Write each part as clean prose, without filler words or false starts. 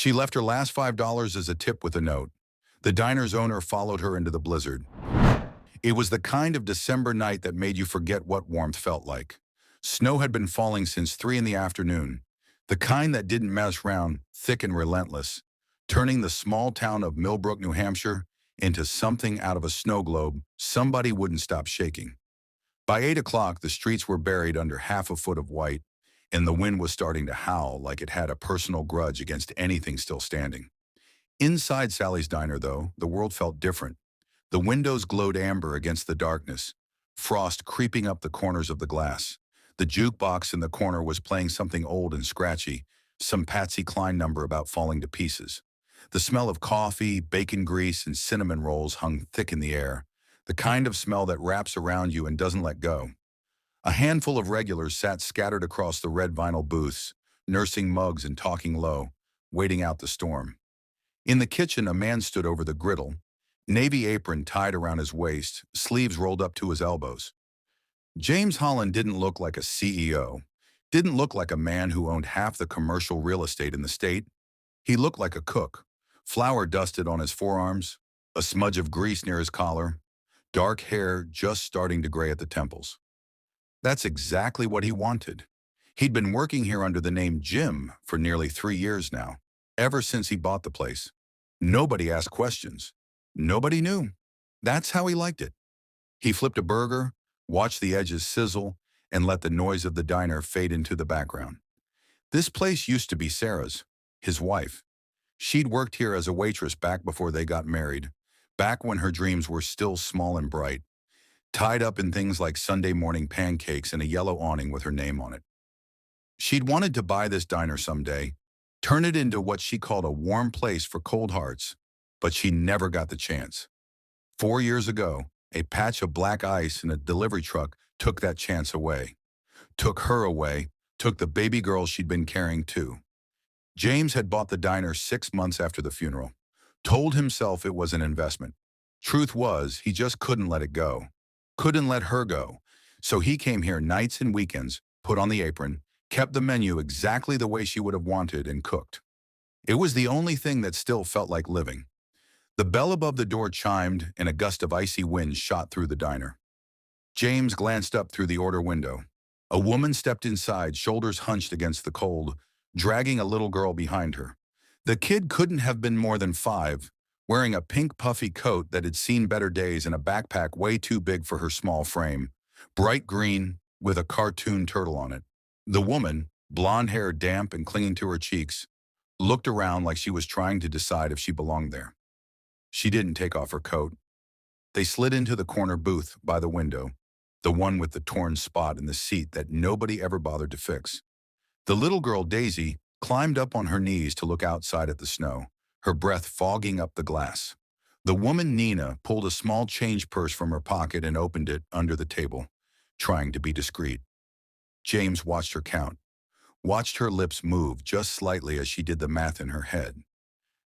She left her last $5 as a tip with a note. The diner's owner followed her into the blizzard. It was the kind of December night that made you forget what warmth felt like. Snow had been falling since 3 in the afternoon, the kind that didn't mess around, thick and relentless, turning the small town of Millbrook, New Hampshire, into something out of a snow globe somebody wouldn't stop shaking. By 8 o'clock, the streets were buried under half a foot of white, and the wind was starting to howl like it had a personal grudge against anything still standing. Inside Sally's diner, though, the world felt different. The windows glowed amber against the darkness, frost creeping up the corners of the glass. The jukebox in the corner was playing something old and scratchy, some Patsy Cline number about falling to pieces. The smell of coffee, bacon grease, and cinnamon rolls hung thick in the air, the kind of smell that wraps around you and doesn't let go. A handful of regulars sat scattered across the red vinyl booths, nursing mugs and talking low, waiting out the storm. In the kitchen, a man stood over the griddle, navy apron tied around his waist, sleeves rolled up to his elbows. James Holland didn't look like a CEO, didn't look like a man who owned half the commercial real estate in the state. He looked like a cook, flour dusted on his forearms, a smudge of grease near his collar, dark hair just starting to gray at the temples. That's exactly what he wanted. He'd been working here under the name Jim for nearly 3 years now, ever since he bought the place. Nobody asked questions. Nobody knew. That's how he liked it. He flipped a burger, watched the edges sizzle, and let the noise of the diner fade into the background. This place used to be Sarah's, his wife. She'd worked here as a waitress back before they got married, back when her dreams were still small and bright, tied up in things like Sunday morning pancakes and a yellow awning with her name on it. She'd wanted to buy this diner someday, turn it into what she called a warm place for cold hearts, but she never got the chance. 4 years ago, a patch of black ice in a delivery truck took that chance away. Took her away, took the baby girl she'd been carrying too. James had bought the diner 6 months after the funeral, told himself it was an investment. Truth was, he just couldn't let it go. Couldn't let her go. So he came here nights and weekends, put on the apron, kept the menu exactly the way she would have wanted, and cooked. It was the only thing that still felt like living. The bell above the door chimed, and a gust of icy wind shot through the diner. James glanced up through the order window. A woman stepped inside, shoulders hunched against the cold, dragging a little girl behind her. The kid couldn't have been more than 5, wearing a pink puffy coat that had seen better days and a backpack way too big for her small frame, bright green with a cartoon turtle on it. The woman, blonde hair damp and clinging to her cheeks, looked around like she was trying to decide if she belonged there. She didn't take off her coat. They slid into the corner booth by the window, the one with the torn spot in the seat that nobody ever bothered to fix. The little girl, Daisy, climbed up on her knees to look outside at the snow, her breath fogging up the glass. The woman, Nina, pulled a small change purse from her pocket and opened it under the table, trying to be discreet. James watched her count, watched her lips move just slightly as she did the math in her head.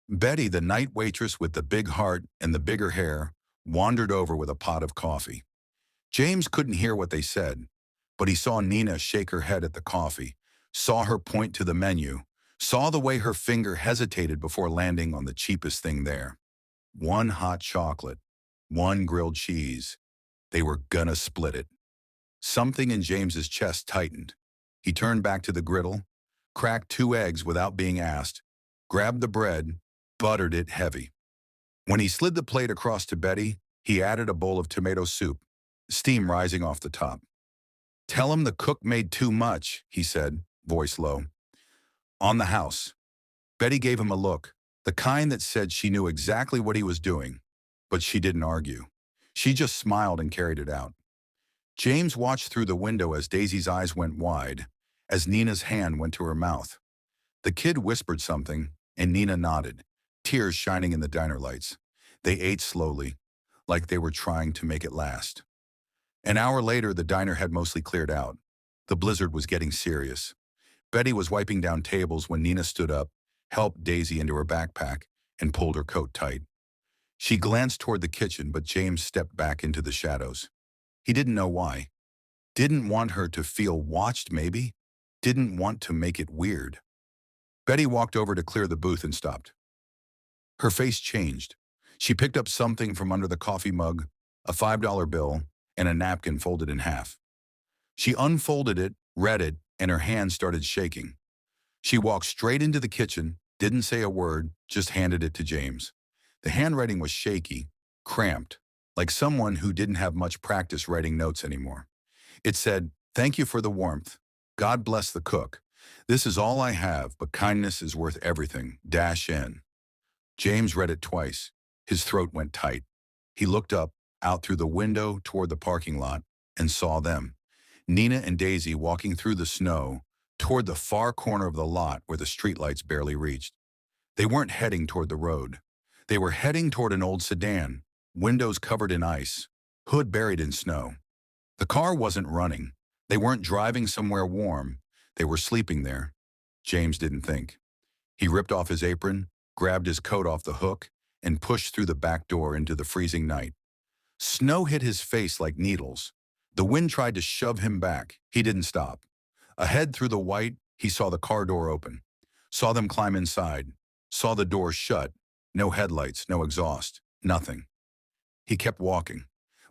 Betty, the night waitress with the big heart and the bigger hair, wandered over with a pot of coffee. James couldn't hear what they said, but he saw Nina shake her head at the coffee, saw her point to the menu, saw the way her finger hesitated before landing on the cheapest thing there. 1 hot chocolate, 1 grilled cheese. They were gonna split it. Something in James's chest tightened. He turned back to the griddle, cracked 2 eggs without being asked, grabbed the bread, buttered it heavy. When he slid the plate across to Betty, he added a bowl of tomato soup, steam rising off the top. "Tell him the cook made too much," he said, voice low. "On the house." Betty gave him a look, the kind that said she knew exactly what he was doing, but she didn't argue. She just smiled and carried it out. James watched through the window as Daisy's eyes went wide, as Nina's hand went to her mouth. The kid whispered something, and Nina nodded, tears shining in the diner lights. They ate slowly, like they were trying to make it last. An hour later, the diner had mostly cleared out. The blizzard was getting serious. Betty was wiping down tables when Nina stood up, helped Daisy into her backpack, and pulled her coat tight. She glanced toward the kitchen, but James stepped back into the shadows. He didn't know why. Didn't want her to feel watched, maybe? Didn't want to make it weird. Betty walked over to clear the booth and stopped. Her face changed. She picked up something from under the coffee mug, a $5 bill, and a napkin folded in half. She unfolded it, read it, and her hands started shaking. She walked straight into the kitchen, didn't say a word, just handed it to James. The handwriting was shaky, cramped, like someone who didn't have much practice writing notes anymore. It said, "Thank you for the warmth. God bless the cook. This is all I have, but kindness is worth everything. Dash in." James read it twice. His throat went tight. He looked up, out through the window toward the parking lot, and saw them. Nina and Daisy walking through the snow toward the far corner of the lot where the streetlights barely reached. They weren't heading toward the road. They were heading toward an old sedan, windows covered in ice, hood buried in snow. The car wasn't running. They weren't driving somewhere warm. They were sleeping there. James didn't think. He ripped off his apron, grabbed his coat off the hook, and pushed through the back door into the freezing night. Snow hit his face like needles. The wind tried to shove him back. He didn't stop. Ahead through the white, he saw the car door open. Saw them climb inside. Saw the door shut. No headlights, no exhaust, nothing. He kept walking.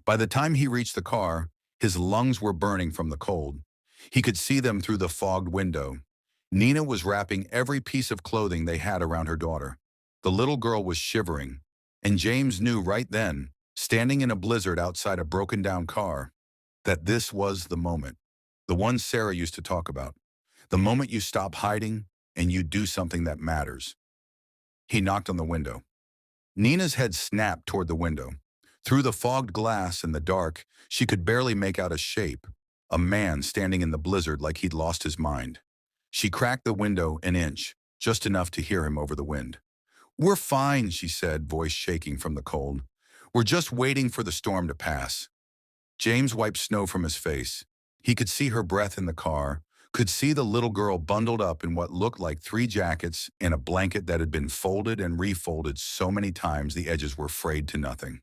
By the time he reached the car, his lungs were burning from the cold. He could see them through the fogged window. Nina was wrapping every piece of clothing they had around her daughter. The little girl was shivering, and James knew right then, standing in a blizzard outside a broken-down car, that this was the moment. The one Sarah used to talk about. The moment you stop hiding and you do something that matters. He knocked on the window. Nina's head snapped toward the window. Through the fogged glass and the dark, she could barely make out a shape, a man standing in the blizzard like he'd lost his mind. She cracked the window an inch, just enough to hear him over the wind. "We're fine," she said, voice shaking from the cold. "We're just waiting for the storm to pass." James wiped snow from his face. He could see her breath in the car, could see the little girl bundled up in what looked like 3 jackets and a blanket that had been folded and refolded so many times the edges were frayed to nothing.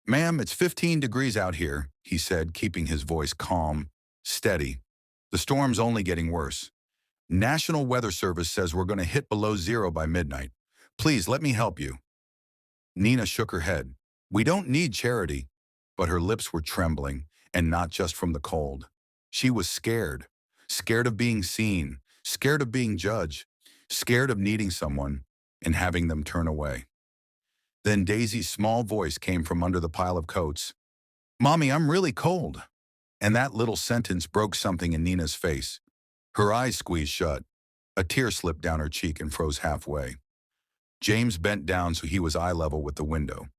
"Ma'am, it's 15 degrees out here," he said, keeping his voice calm, steady. "The storm's only getting worse. National Weather Service says we're going to hit below zero by midnight. Please let me help you." Nina shook her head. "We don't need charity." But her lips were trembling, and not just from the cold. She was scared. Scared of being seen, scared of being judged, scared of needing someone and having them turn away. Then Daisy's small voice came from under the pile of coats. "Mommy, I'm really cold." And that little sentence broke something in Nina's face. Her eyes squeezed shut. A tear slipped down her cheek and froze halfway. James bent down so he was eye level with the window.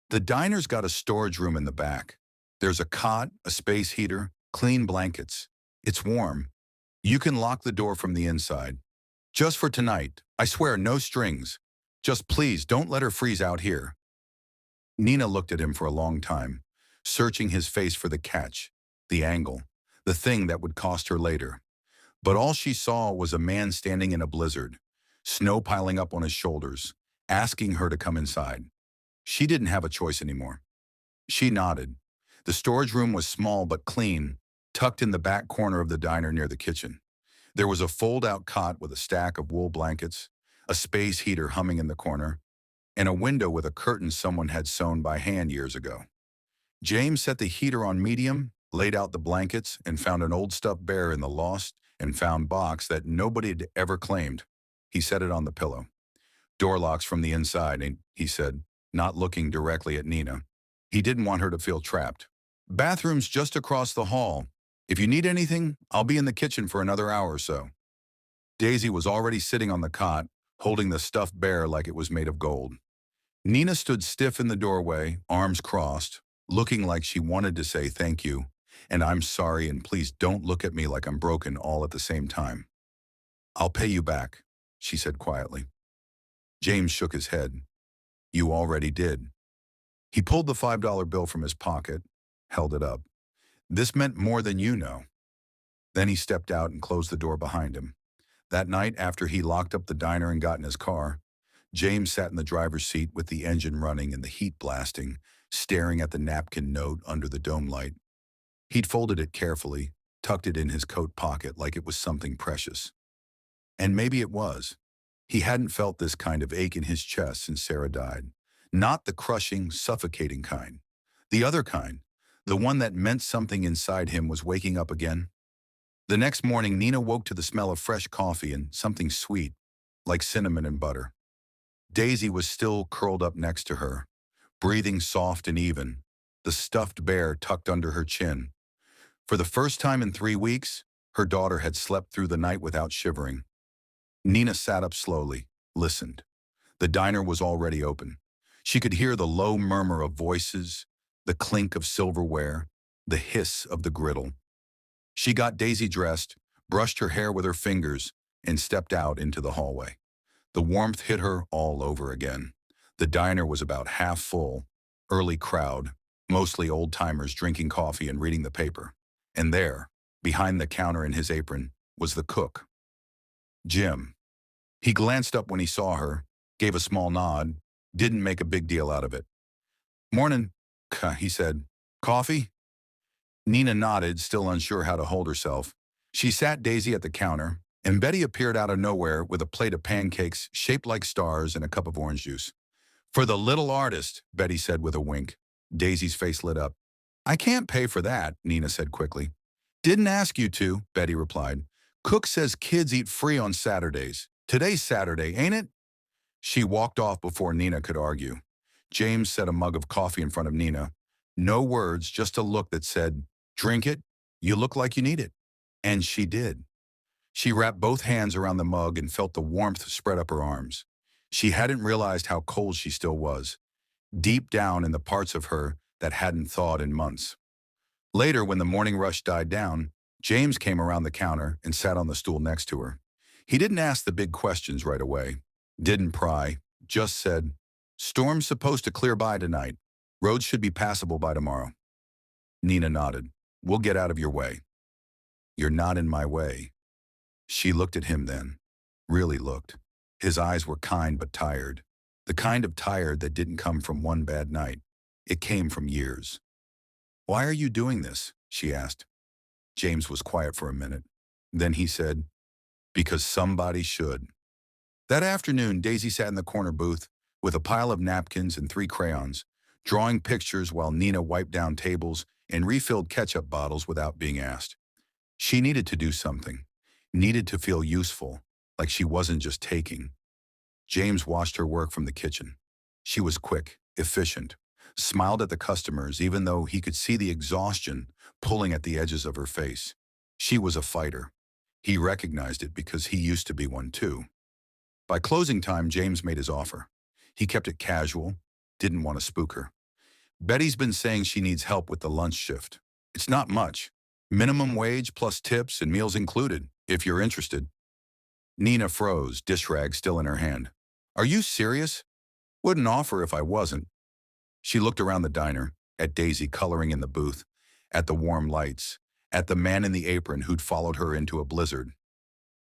"The diner's got a storage room in the back. There's a cot, a space heater, clean blankets. It's warm. You can lock the door from the inside. Just for tonight. I swear, no strings. Just please don't let her freeze out here." Nina looked at him for a long time, searching his face for the catch, the angle, the thing that would cost her later. But all she saw was a man standing in a blizzard, snow piling up on his shoulders, asking her to come inside. She didn't have a choice anymore. She nodded. The storage room was small but clean, tucked in the back corner of the diner near the kitchen. There was a fold-out cot with a stack of wool blankets, a space heater humming in the corner, and a window with a curtain someone had sewn by hand years ago. James set the heater on medium, laid out the blankets, and found an old stuffed bear in the lost and found box that nobody had ever claimed. He set it on the pillow. "Door locks from the inside," he said, not looking directly at Nina. He didn't want her to feel trapped. "Bathroom's just across the hall. If you need anything, I'll be in the kitchen for another hour or so." Daisy was already sitting on the cot, holding the stuffed bear like it was made of gold. Nina stood stiff in the doorway, arms crossed, looking like she wanted to say thank you, and I'm sorry, and please don't look at me like I'm broken all at the same time. "I'll pay you back," she said quietly. James shook his head. "You already did." He pulled the $5 bill from his pocket, held it up. "This meant more than you know." Then he stepped out and closed the door behind him. That night, after he locked up the diner and got in his car, James sat in the driver's seat with the engine running and the heat blasting, staring at the napkin note under the dome light. He'd folded it carefully, tucked it in his coat pocket like it was something precious. And maybe it was. He hadn't felt this kind of ache in his chest since Sarah died. Not the crushing, suffocating kind. The other kind. The one that meant something inside him was waking up again. The next morning, Nina woke to the smell of fresh coffee and something sweet, like cinnamon and butter. Daisy was still curled up next to her, breathing soft and even, the stuffed bear tucked under her chin. For the first time in 3 weeks, her daughter had slept through the night without shivering. Nina sat up slowly, listened. The diner was already open. She could hear the low murmur of voices, the clink of silverware, the hiss of the griddle. She got Daisy dressed, brushed her hair with her fingers, and stepped out into the hallway. The warmth hit her all over again. The diner was about half full, early crowd, mostly old-timers drinking coffee and reading the paper. And there, behind the counter in his apron, was the cook, Jim. He glanced up when he saw her, gave a small nod, didn't make a big deal out of it. "Morning," he said. "Coffee?" Nina nodded, still unsure how to hold herself. She sat Daisy at the counter, and Betty appeared out of nowhere with a plate of pancakes shaped like stars and a cup of orange juice. "For the little artist," Betty said with a wink. Daisy's face lit up. "I can't pay for that," Nina said quickly. "Didn't ask you to," Betty replied. "Cook says kids eat free on Saturdays. Today's Saturday, ain't it?" She walked off before Nina could argue. James set a mug of coffee in front of Nina. No words, just a look that said, "Drink it. You look like you need it." And she did. She wrapped both hands around the mug and felt the warmth spread up her arms. She hadn't realized how cold she still was, deep down in the parts of her that hadn't thawed in months. Later, when the morning rush died down, James came around the counter and sat on the stool next to her. He didn't ask the big questions right away, didn't pry, just said, "Storm's supposed to clear by tonight. Roads should be passable by tomorrow." Nina nodded. "We'll get out of your way." "You're not in my way." She looked at him then, really looked. His eyes were kind but tired, the kind of tired that didn't come from one bad night. It came from years. "Why are you doing this?" she asked. James was quiet for a minute. Then he said, "Because somebody should." That afternoon, Daisy sat in the corner booth with a pile of napkins and 3 crayons, drawing pictures while Nina wiped down tables and refilled ketchup bottles without being asked. She needed to do something, needed to feel useful, like she wasn't just taking. James watched her work from the kitchen. She was quick, efficient, smiled at the customers even though he could see the exhaustion pulling at the edges of her face. She was a fighter. He recognized it because he used to be one too. By closing time, James made his offer. He kept it casual, didn't want to spook her. "Betty's been saying she needs help with the lunch shift. It's not much. Minimum wage plus tips and meals included, if you're interested." Nina froze, dish rag still in her hand. "Are you serious?" "Wouldn't offer if I wasn't." She looked around the diner, at Daisy coloring in the booth, at the warm lights, at the man in the apron who'd followed her into a blizzard.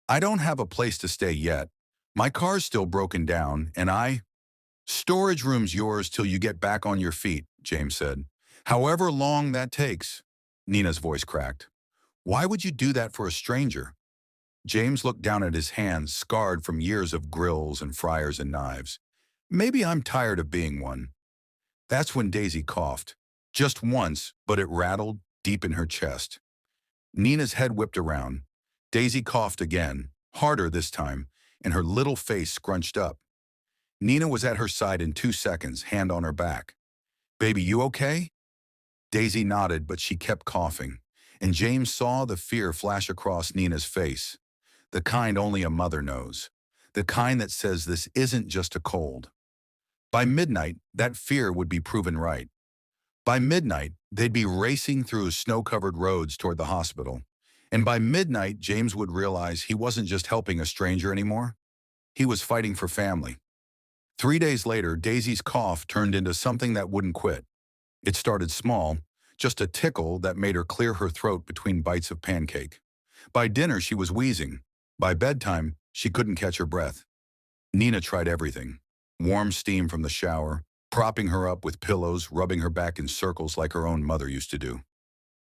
"I don't have a place to stay yet. My car's still broken down, and "Storage room's yours till you get back on your feet," James said. "However long that takes." Nina's voice cracked. "Why would you do that for a stranger?" James looked down at his hands, scarred from years of grills and fryers and knives. "Maybe I'm tired of being one." That's when Daisy coughed. Just once, but it rattled deep in her chest. Nina's head whipped around. Daisy coughed again, harder this time, and her little face scrunched up. Nina was at her side in 2 seconds, hand on her back. "Baby, you okay?" Daisy nodded, but she kept coughing, and James saw the fear flash across Nina's face. The kind only a mother knows. The kind that says this isn't just a cold. By midnight, that fear would be proven right. By midnight, they'd be racing through snow-covered roads toward the hospital. And by midnight, James would realize he wasn't just helping a stranger anymore. He was fighting for family. 3 days later, Daisy's cough turned into something that wouldn't quit. It started small, just a tickle that made her clear her throat between bites of pancake. By dinner, she was wheezing. By bedtime, she couldn't catch her breath. Nina tried everything. Warm steam from the shower, propping her up with pillows, rubbing her back in circles like her own mother used to do.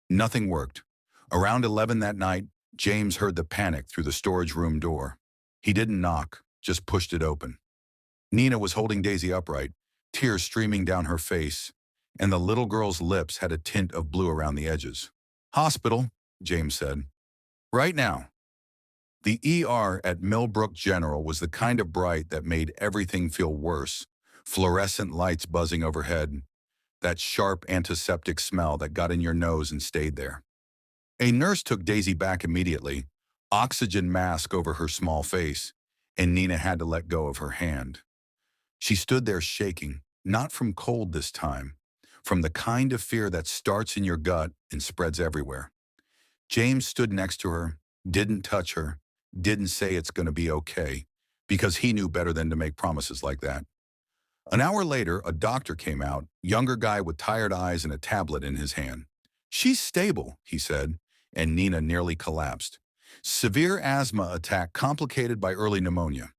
Nothing worked. Around 11 that night, James heard the panic through the storage room door. He didn't knock, just pushed it open. Nina was holding Daisy upright, tears streaming down her face, and the little girl's lips had a tint of blue around the edges. "Hospital," James said. "Right now." The ER at Millbrook General was the kind of bright that made everything feel worse. Fluorescent lights buzzing overhead, that sharp antiseptic smell that got in your nose and stayed there. A nurse took Daisy back immediately, oxygen mask over her small face, and Nina had to let go of her hand. She stood there shaking, not from cold this time, from the kind of fear that starts in your gut and spreads everywhere. James stood next to her, didn't touch her, didn't say it's going to be okay, because he knew better than to make promises like that. An hour later, a doctor came out, younger guy with tired eyes and a tablet in his hand. "She's stable," he said, and Nina nearly collapsed. "Severe asthma attack complicated by early pneumonia.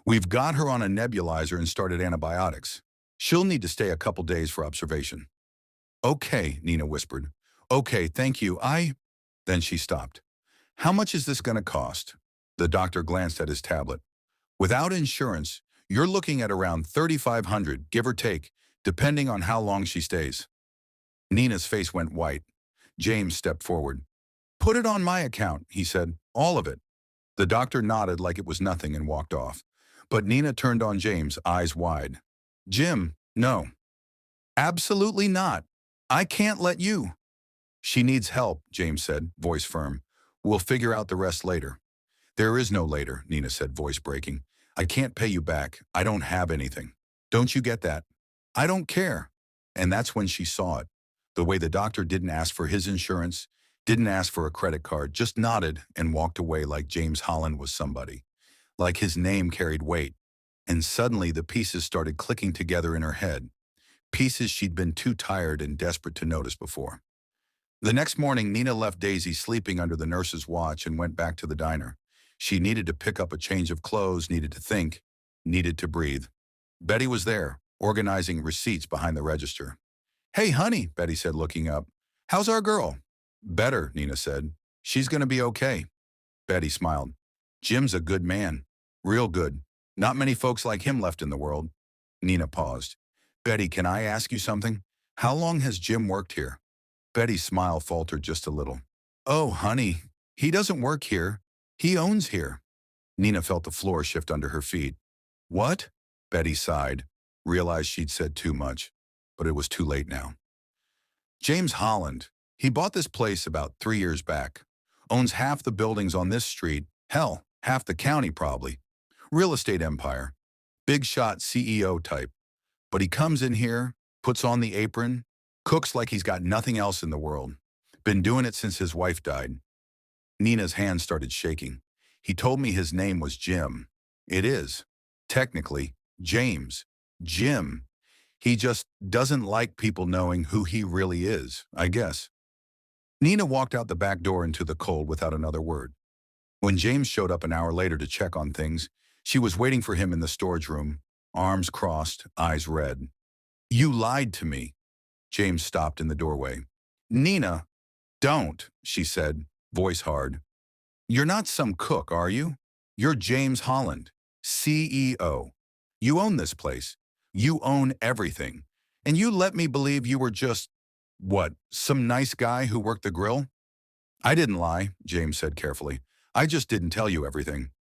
We've got her on a nebulizer and started antibiotics. She'll need to stay a couple days for observation." "Okay," Nina whispered. "Okay, thank you. Then she stopped. "How much is this going to cost?" The doctor glanced at his tablet. "Without insurance, you're looking at around 3,500, give or take, depending on how long she stays." Nina's face went white. James stepped forward. "Put it on my account," he said. "All of it." The doctor nodded like it was nothing and walked off. But Nina turned on James, eyes wide. "Jim, no. Absolutely not. I can't let you." "She needs help," James said, voice firm. "We'll figure out the rest later." "There is no later," Nina said, voice breaking. "I can't pay you back. I don't have anything. Don't you get that?" "I don't care." And that's when she saw it. The way the doctor didn't ask for his insurance, didn't ask for a credit card, just nodded and walked away like James Holland was somebody. Like his name carried weight. And suddenly the pieces started clicking together in her head. Pieces she'd been too tired and desperate to notice before. The next morning, Nina left Daisy sleeping under the nurse's watch and went back to the diner. She needed to pick up a change of clothes, needed to think, needed to breathe. Betty was there, organizing receipts behind the register. "Hey, honey," Betty said, looking up. "How's our girl?" "Better," Nina said. "She's going to be okay." Betty smiled. "Jim's a good man. Real good. Not many folks like him left in the world." Nina paused. "Betty, can I ask you something? How long has Jim worked here?" Betty's smile faltered just a little. "Oh, honey, he doesn't work here. He owns here." Nina felt the floor shift under her feet. "What?" Betty sighed, realized she'd said too much, but it was too late now. "James Holland. He bought this place about 3 years back. Owns half the buildings on this street. Hell, half the county probably. Real estate empire. Big shot CEO type. But he comes in here, puts on the apron, cooks like he's got nothing else in the world. Been doing it since his wife died." Nina's hand started shaking. "He told me his name was Jim." "It is. Technically, James. Jim. He just doesn't like people knowing who he really is, I guess." Nina walked out the back door into the cold without another word. When James showed up an hour later to check on things, she was waiting for him in the storage room, arms crossed, eyes red. "You lied to me." James stopped in the doorway. "Nina, don't," she said, voice hard. "You're not some cook, are you? You're James Holland, CEO. You own this place. You own everything. And you let me believe you were just, what, some nice guy who worked the grill?" "I didn't lie," James said carefully. "I just didn't tell you everything."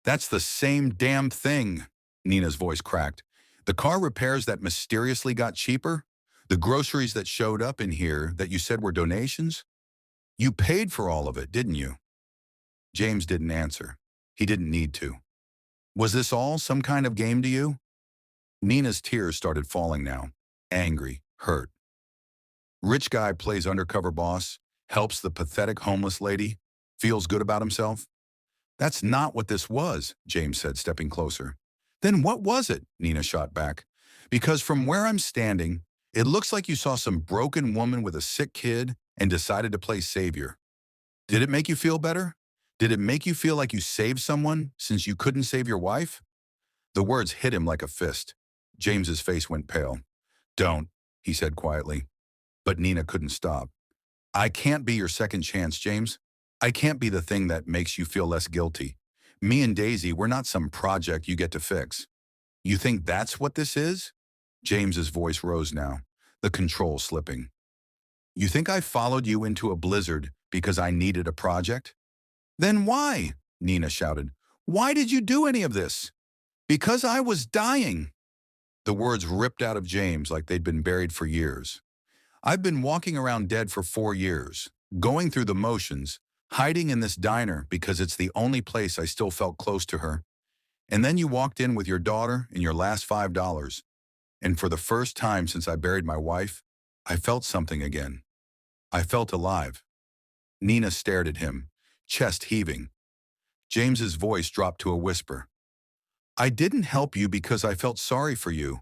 "That's the same damn thing," Nina's voice cracked. "The car repairs that mysteriously got cheaper? The groceries that showed up in here that you said were donations? You paid for all of it, didn't you?" James didn't answer. He didn't need to. "Was this all some kind of game to you?" Nina's tears started falling now. Angry, hurt. Rich guy plays undercover boss, helps the pathetic homeless lady, feels good about himself. "That's not what this was," James said, stepping closer. "Then what was it?" Nina shot back. "Because from where I'm standing, it looks like you saw some broken woman with a sick kid and decided to play savior. Did it make you feel better? Did it make you feel like you saved someone since you couldn't save your wife?" The words hit him like a fist. James's face went pale. "Don't," he said quietly. But Nina couldn't stop. "I can't be your second chance, James. I can't be the thing that makes you feel less guilty. Me and Daisy, we're not some project you get to fix. You think that's what this is? James's voice rose now, the control slipping. You think I followed you into a blizzard because I needed a project? Then why? Nina shouted. Why did you do any of this? Because I was dying. The words ripped out of James like they'd been buried for years. I've been walking around dead for 4 years, going through the motions, hiding in this diner because it's the only place I still felt close to her. And then you walked in with your daughter and your last $5. And for the first time since I buried my wife, I felt something again. I felt alive. Nina stared at him, chest heaving. James's voice dropped to a whisper. I didn't help you because I felt sorry for you.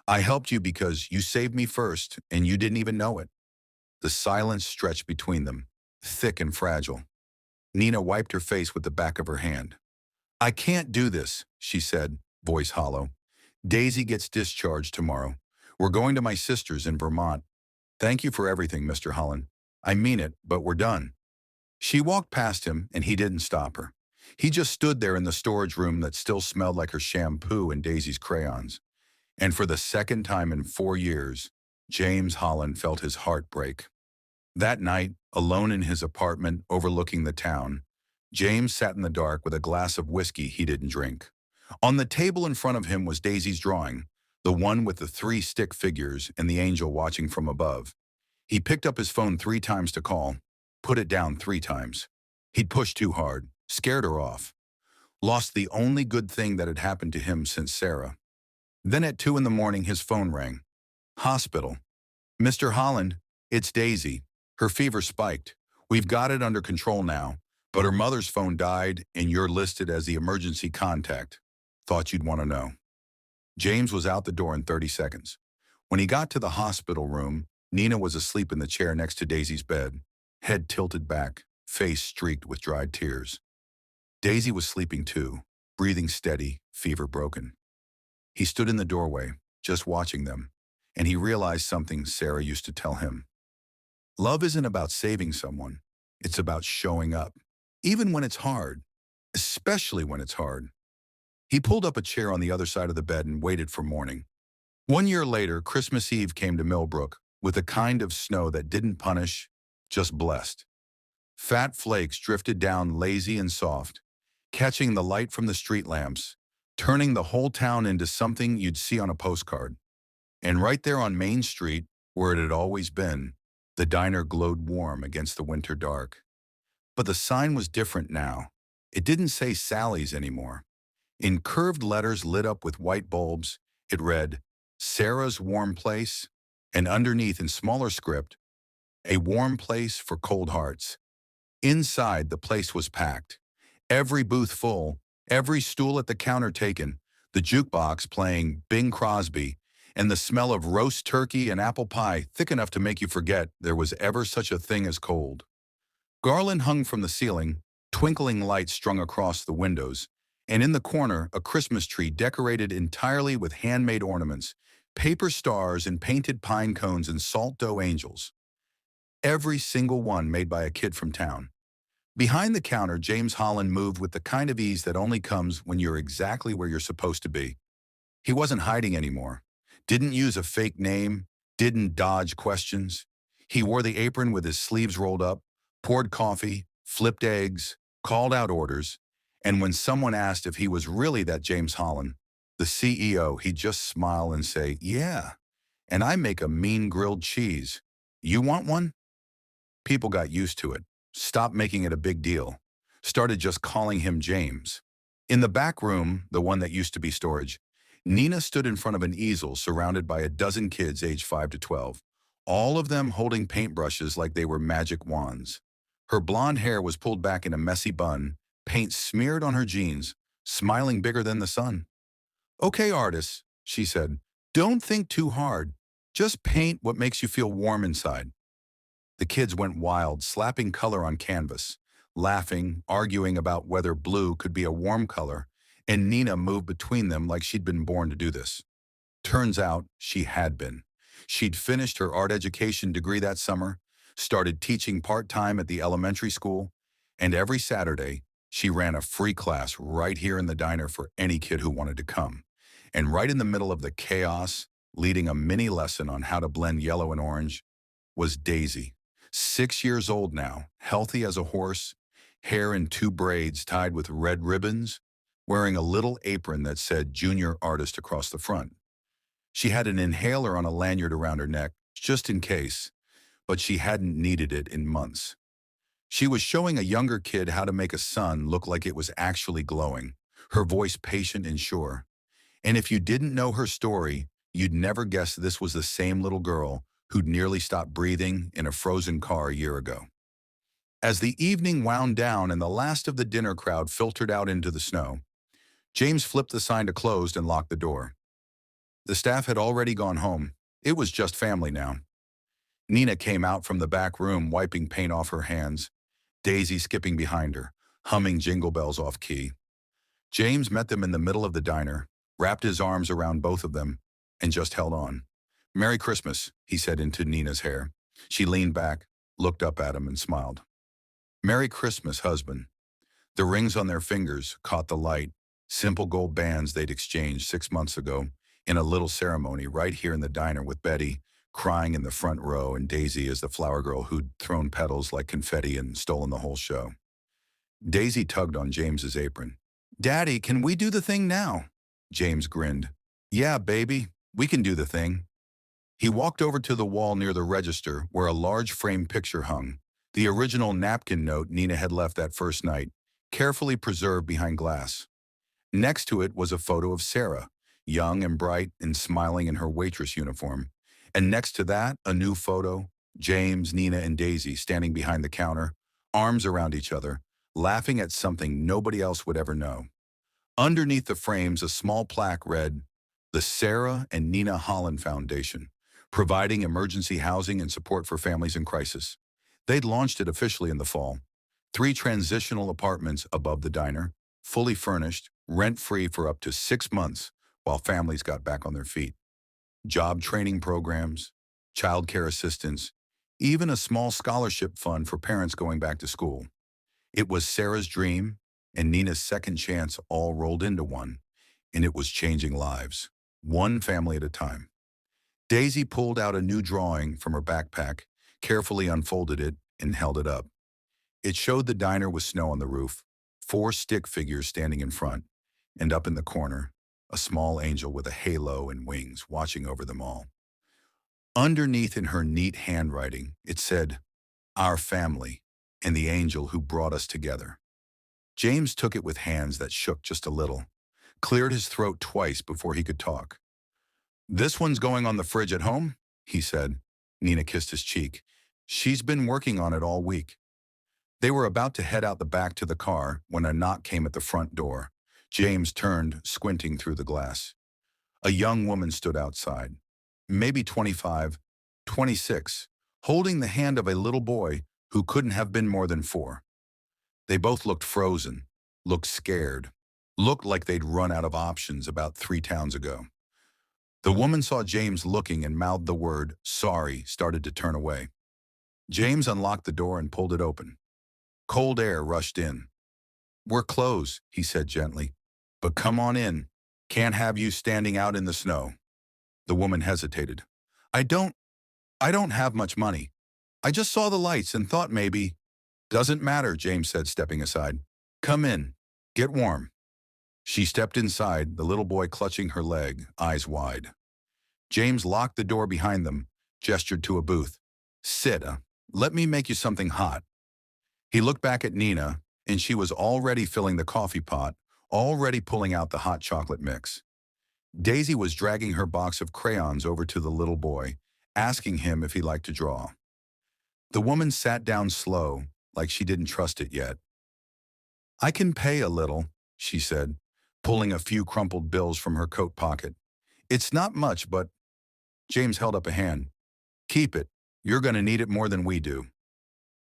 I helped you because you saved me first and you didn't even know it. The silence stretched between them, thick and fragile. Nina wiped her face with the back of her hand. I can't do this, she said, voice hollow. Daisy gets discharged tomorrow. We're going to my sister's in Vermont. Thank you for everything, Mr. Holland. I mean it, but we're done. She walked past him, and he didn't stop her. He just stood there in the storage room that still smelled like her shampoo and Daisy's crayons. And for the second time in 4 years, James Holland felt his heart break. That night, alone in his apartment overlooking the town, James sat in the dark with a glass of whiskey he didn't drink. On the table in front of him was Daisy's drawing, the one with the 3 stick figures and the angel watching from above. He picked up his phone 3 times to call, put it down 3 times. He'd pushed too hard, scared her off. Lost the only good thing that had happened to him since Sarah. Then at 2 in the morning, his phone rang. Hospital. Mr. Holland, it's Daisy. Her fever spiked. We've got it under control now, but her mother's phone died and you're listed as the emergency contact. Thought you'd want to know. James was out the door in 30 seconds. When he got to the hospital room, Nina was asleep in the chair next to Daisy's bed, head tilted back, face streaked with dried tears. Daisy was sleeping too, breathing steady, fever broken. He stood in the doorway, just watching them, and he realized something Sarah used to tell him. Love isn't about saving someone. It's about showing up, even when it's hard, especially when it's hard. He pulled up a chair on the other side of the bed and waited for morning. 1 year later, Christmas Eve came to Millbrook with a kind of snow that didn't punish, just blessed. Fat flakes drifted down lazy and soft, catching the light from the street lamps, turning the whole town into something you'd see on a postcard. And right there on Main Street, where it had always been, the diner glowed warm against the winter dark. But the sign was different now. It didn't say Sally's anymore. In curved letters lit up with white bulbs, it read, Sarah's Warm Place, and underneath in smaller script, a warm place for cold hearts. Inside, the place was packed. Every booth full, every stool at the counter taken, the jukebox playing Bing Crosby, and the smell of roast turkey and apple pie thick enough to make you forget there was ever such a thing as cold. Garland hung from the ceiling, twinkling lights strung across the windows, and in the corner, a Christmas tree decorated entirely with handmade ornaments, paper stars and painted pine cones and salt dough angels. Every single one made by a kid from town. Behind the counter, James Holland moved with the kind of ease that only comes when you're exactly where you're supposed to be. He wasn't hiding anymore. Didn't use a fake name, didn't dodge questions. He wore the apron with his sleeves rolled up, poured coffee, flipped eggs, called out orders, and when someone asked if he was really that James Holland, the CEO, he'd just smile and say, yeah, and I make a mean grilled cheese. You want one? People got used to it, stopped making it a big deal, started just calling him James. In the back room, the one that used to be storage, Nina stood in front of an easel surrounded by a dozen kids aged 5 to 12, all of them holding paintbrushes like they were magic wands. Her blonde hair was pulled back in a messy bun, paint smeared on her jeans, smiling bigger than the sun. Okay, artists, she said, don't think too hard. Just paint what makes you feel warm inside. The kids went wild, slapping color on canvas, laughing, arguing about whether blue could be a warm color, and Nina moved between them like she'd been born to do this. Turns out she had been. She'd finished her art education degree that summer, started teaching part-time at the elementary school, and every Saturday, She ran a free class right here in the diner for any kid who wanted to come. And right in the middle of the chaos, leading a mini lesson on how to blend yellow and orange, was Daisy. 6 years old now, healthy as a horse, hair in two braids tied with red ribbons, wearing a little apron that said Junior Artist across the front. She had an inhaler on a lanyard around her neck, just in case, but she hadn't needed it in months. She was showing a younger kid how to make a sun look like it was actually glowing, her voice patient and sure. And if you didn't know her story, you'd never guess this was the same little girl who'd nearly stopped breathing in a frozen car a year ago. As the evening wound down and the last of the dinner crowd filtered out into the snow, James flipped the sign to closed and locked the door. The staff had already gone home. It was just family now. Nina came out from the back room, wiping paint off her hands, Daisy skipping behind her, humming Jingle Bells off key. James met them in the middle of the diner, wrapped his arms around both of them, and just held on. "Merry Christmas," he said into Nina's hair. She leaned back, looked up at him, and smiled. "Merry Christmas, husband." The rings on their fingers caught the light, simple gold bands they'd exchanged 6 months ago in a little ceremony right here in the diner with Betty, crying in the front row, and Daisy as the flower girl who'd thrown petals like confetti and stolen the whole show. Daisy tugged on James's apron. "Daddy, can we do the thing now?" James grinned. "Yeah, baby, we can do the thing." He walked over to the wall near the register where a large framed picture hung, the original napkin note Nina had left that first night, carefully preserved behind glass. Next to it was a photo of Sarah, young and bright and smiling in her waitress uniform. And next to that, a new photo, James, Nina, and Daisy standing behind the counter, arms around each other, laughing at something nobody else would ever know. Underneath the frames, a small plaque read, "The Sarah and Nina Holland Foundation, providing emergency housing and support for families in crisis." They'd launched it officially in the fall. 3 transitional apartments above the diner, fully furnished, rent-free for up to 6 months while families got back on their feet. Job training programs, childcare assistance, even a small scholarship fund for parents going back to school. It was Sarah's dream and Nina's second chance all rolled into one, and it was changing lives, one family at a time. Daisy pulled out a new drawing from her backpack, carefully unfolded it, and held it up. It showed the diner with snow on the roof, 4 stick figures standing in front, and up in the corner, a small angel with a halo and wings watching over them all. Underneath in her neat handwriting, it said, "Our family, and the angel who brought us together." James took it with hands that shook just a little, cleared his throat twice before he could talk. "This one's going on the fridge at home," he said. Nina kissed his cheek. "She's been working on it all week." They were about to head out the back to the car when a knock came at the front door. James turned, squinting through the glass. A young woman stood outside, maybe 25, 26, holding the hand of a little boy who couldn't have been more than 4. They both looked frozen, looked scared, looked like they'd run out of options about 3 towns ago. The woman saw James looking and mouthed the word, "Sorry," started to turn away. James unlocked the door and pulled it open. Cold air rushed in. "We're closed," he said gently, "but come on in. Can't have you standing out in the snow." The woman hesitated. I don't have much money. I just saw the lights and thought maybe." "Doesn't matter," James said, stepping aside. "Come in. Get warm." She stepped inside, the little boy clutching her leg, eyes wide. James locked the door behind them, gestured to a booth. "Sit. Let me make you something hot." He looked back at Nina, and she was already filling the coffee pot, already pulling out the hot chocolate mix. Daisy was dragging her box of crayons over to the little boy, asking him if he liked to draw. The woman sat down slow, like she didn't trust it yet. "I can pay a little," she said, pulling a few crumpled bills from her coat pocket. "It's not much, but—" James held up a hand. "Keep it. You're going to need it more than we do."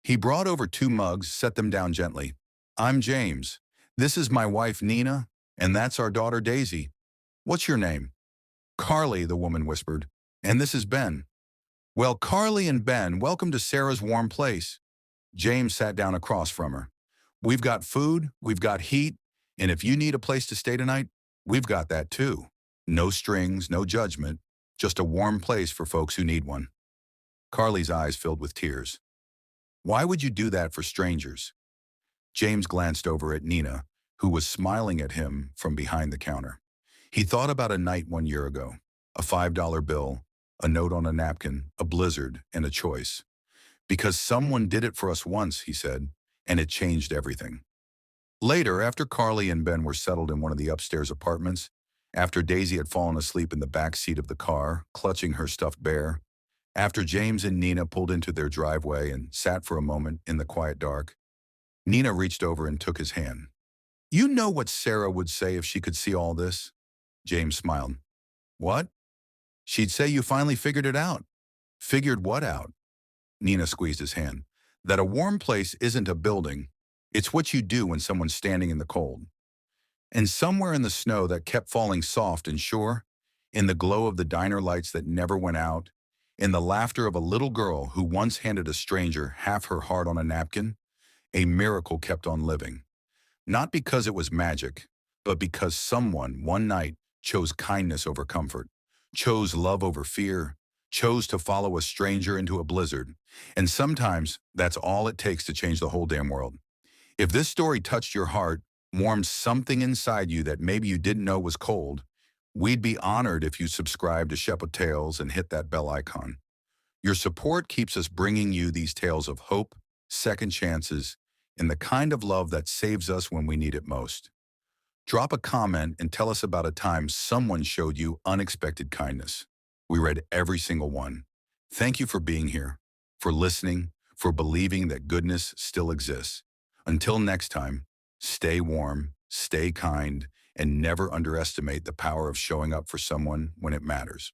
He brought over 2 mugs, set them down gently. "I'm James. This is my wife, Nina, and that's our daughter, Daisy. What's your name?" "Carly," the woman whispered. "And this is Ben." "Well, Carly and Ben, welcome to Sarah's warm place." James sat down across from her. We've got food, we've got heat, and if you need a place to stay tonight, we've got that too. No strings, no judgment, just a warm place for folks who need one. Carly's eyes filled with tears. Why would you do that for strangers? James glanced over at Nina, who was smiling at him from behind the counter. He thought about a night 1 year ago, a $5 bill, a note on a napkin, a blizzard, and a choice. Because someone did it for us once, he said, and it changed everything. Later, after Carly and Ben were settled in one of the upstairs apartments, after Daisy had fallen asleep in the back seat of the car, clutching her stuffed bear, after James and Nina pulled into their driveway and sat for a moment in the quiet dark, Nina reached over and took his hand. You know what Sarah would say if she could see all this? James smiled. What? She'd say you finally figured it out. Figured what out? Nina squeezed his hand. That a warm place isn't a building. It's what you do when someone's standing in the cold. And somewhere in the snow that kept falling soft and sure, in the glow of the diner lights that never went out, in the laughter of a little girl who once handed a stranger half her heart on a napkin, a miracle kept on living. Not because it was magic, but because someone, one night, chose kindness over comfort, chose love over fear, chose to follow a stranger into a blizzard. And sometimes that's all it takes to change the whole damn world. If this story touched your heart, warmed something inside you that maybe you didn't know was cold, we'd be honored if you subscribe to Shepaw Tales and hit that bell icon. Your support keeps us bringing you these tales of hope, second chances, and the kind of love that saves us when we need it most. Drop a comment and tell us about a time someone showed you unexpected kindness. We read every single one. Thank you for being here, for listening, for believing that goodness still exists. Until next time, stay warm, stay kind, and never underestimate the power of showing up for someone when it matters.